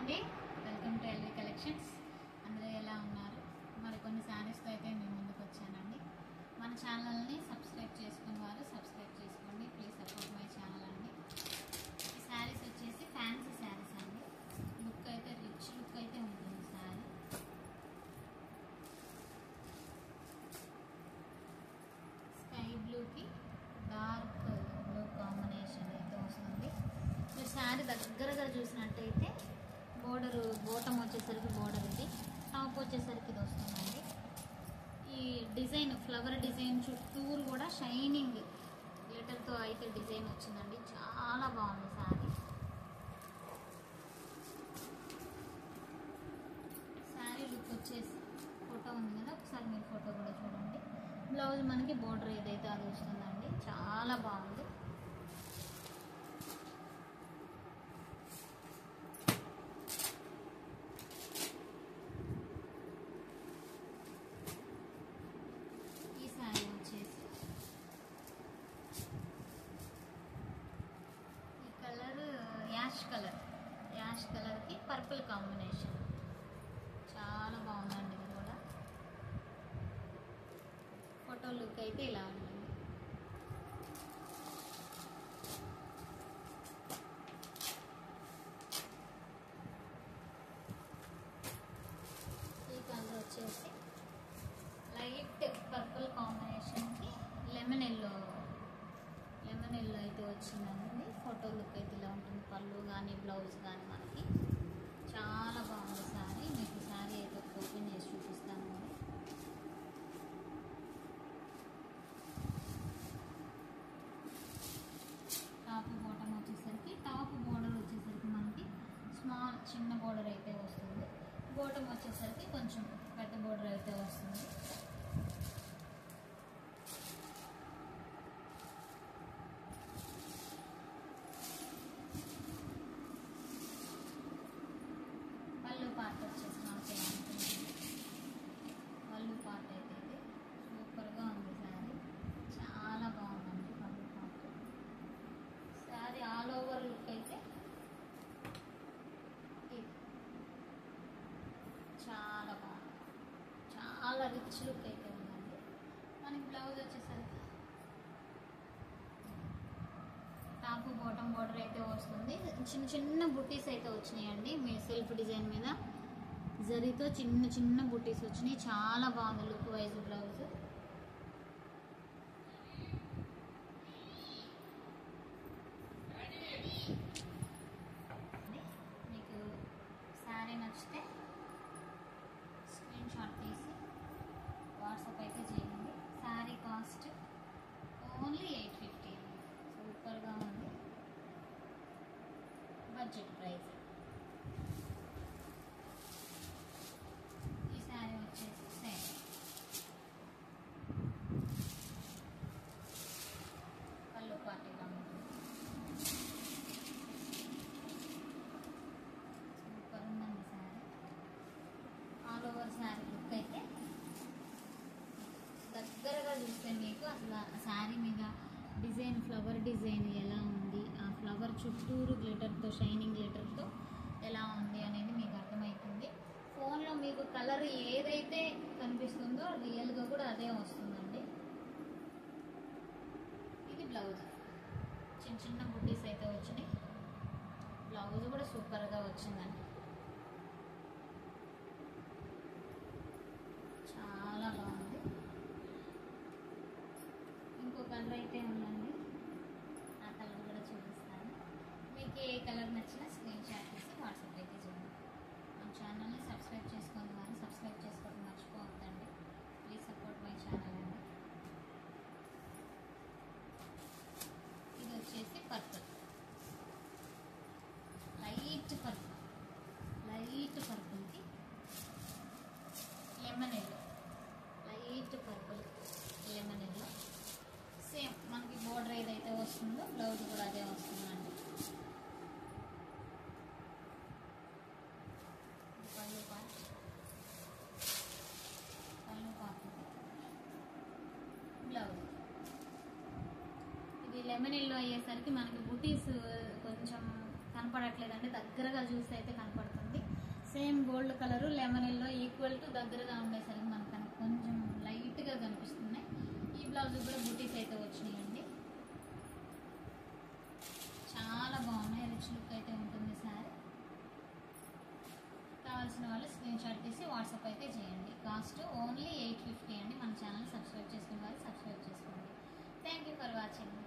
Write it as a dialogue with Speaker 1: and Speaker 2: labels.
Speaker 1: అండి, welcome to LV collections. అందరూ ఎలా ఉన్నారు? మరి కొన్ని శారీస్తో అయితే మేము ముందుకు వచ్చానండి. మన ఛానల్ని సబ్స్క్రైబ్ చేసుకున్న వారు సబ్స్క్రైబ్ చేసుకోండి. ప్లీజ్ సపోర్ట్ మై ఛానల్ అండి. ఈ శారీస్ వచ్చేసి ఫ్యాన్సీ శారీస్ అండి. లుక్ అయితే రిచ్ లుక్ అయితే ఉంటుంది శారీ. స్కై బ్లూకి డార్క్ బ్లూ కాంబినేషన్ అయితే వస్తుంది. మీరు శారీ దగ్గరగా చూసినట్టయితే బోటం వచ్చేసరికి బోర్డర్ ఇది, టాప్ వచ్చేసరికి ఇది వస్తుందండి. ఈ డిజైన్ ఫ్లవర్ డిజైన్ చుట్టూరు కూడా షైనింగ్ గ్లిటర్తో అయితే డిజైన్ వచ్చిందండి. చాలా బాగుంది శారీ. శారీ లుక్ వచ్చేసి ఫోటో ఉంది కదా, ఒకసారి మీరు ఫోటో కూడా చూడండి. బ్లౌజ్ మనకి బోర్డర్ ఏదైతే అది వస్తుందండి. చాలా బాగుంది. ఈ శారీ వచ్చేసి ఈ కలర్ యాష్ కలర్కి పర్పుల్ కాంబినేషన్. చాలా బాగుందండి. ఇది కూడా ఫోటో లుక్ అయితే ఇలా ఉంటుంది. ఈ కలర్ వచ్చేసి లైట్ పర్పుల్ కాంబినేషన్కి లెమన్ ఎల్లో అయితే వచ్చిందండి. ఫోటో లుక్ అయితే ఇలా ఉంటుంది. పళ్ళు కానీ బ్లౌజ్ కానీ మనకి చాలా బాగుంది శారీ. మీకు శారీ అయితే ఓపెన్ చేసి చూపిస్తానండి. టాప్ బోర్డర్ వచ్చేసరికి మనకి చిన్న బోర్డర్ అయితే వస్తుంది. బోటం వచ్చేసరికి కొంచెం పెద్ద బోర్డర్ అయితే వస్తుంది. పళ్ళు పార్ట్ వచ్చేసి మనకి పళ్ళు పార్ట్ అయితే ఇది సూపర్గా ఉంది శారీ. చాలా బాగుందండి పళ్ళు part. Sari all over look అయితే చాలా బాగుంది. చాలా రిచ్ లుక్ అయితే ఉందండి. మనకి బ్లౌజ్ వచ్చేసరికి టాప్ బాటమ్ బోర్డర్ అయితే వస్తుంది. చిన్న చిన్న బుట్టీస్ అయితే వచ్చినాయండి. మీ సెల్ఫ్ డిజైన్ మీద జరీతో చిన్న చిన్న బుట్టీస్ వచ్చినాయి. చాలా బాగుంది లుక్ వైజ్ బ్లౌజ్. మీకు శారీ నచ్చితే స్క్రీన్ షాట్ తీసి వాట్సాప్ అయితే చేయండి. Sari cost only 850. సూపర్గా ఉంది. Budget price. ఈ శారీ వచ్చేసి సేమ్ పళ్ళు పార్టీగా ఉంటుంది. సూపర్ ఉందండి sari. All over sari look అయితే దగ్గరగా చూస్తే మీకు అసలు శారీ మీద డిజైన్ ఫ్లవర్ డిజైన్ ఎలా ఉంది, ఆ ఫ్లవర్ చుట్టూరు గ్లిటర్తో షైనింగ్ గ్లిటర్తో ఎలా ఉంది అనేది మీకు అర్థమవుతుంది. ఫోన్లో మీకు కలర్ ఏదైతే కనిపిస్తుందో రియల్గా కూడా అదే వస్తుందండి. ఇది బ్లౌజ్. చిన్న చిన్న బుట్టీస్ అయితే వచ్చినాయి. బ్లౌజ్ కూడా సూపర్గా వచ్చిందండి. చాలా బాగుంది. ఇంకో కలర్ అయితే ఉందండి. ఆ కలర్ కూడా చూపిస్తాను. మీకు ఏ కలర్ నచ్చినా స్క్రీన్ షాట్ చేసి వాట్సాప్ అయితే చేయండి. మన ఛానల్ని సబ్స్క్రైబ్ చేసుకోండి. వారు సబ్స్క్రైబ్ చేసుకోవడం మర్చిపోవద్దండి. ప్లీజ్ సపోర్ట్ మై ఛానల్ అండి. ఇది వచ్చేసి పర్పుల్, లైట్ పర్పుల్కి lemon yellow, light purple lemon yellow. Same మనకి బోర్డర్ ఏదైతే వస్తుందో బ్లౌజ్ కూడా అదే వస్తుందండి. పళ్ళు పార్ట్ బ్లౌజ్. ఇది లెమన్ ఎల్లో అయ్యేసరికి మనకి బుటీస్ కొంచెం కనపడట్లేదండి, దగ్గరగా చూస్తే అయితే కనపడుతుంది. Same gold colour lemon yellow equal to దగ్గరగా ఉండేసరికి మనకు కొంచెం లైట్గా కనిపిస్తున్నాయి. ఈ బ్లౌజ్ కూడా బుటీస్ అయితే వచ్చినాయండి. చాలా బాగున్నాయి, రిచ్ లుక్ అయితే ఉంటుంది శారీ. కావాల్సిన వాళ్ళు స్క్రీన్ షాట్ తీసి వాట్సాప్ అయితే చేయండి. కాస్ట్ ఓన్లీ 850 అండి. మన ఛానల్ సబ్స్క్రైబ్ చేసుకున్న వాళ్ళు సబ్స్క్రైబ్ చేసుకోండి. Thank you for watching.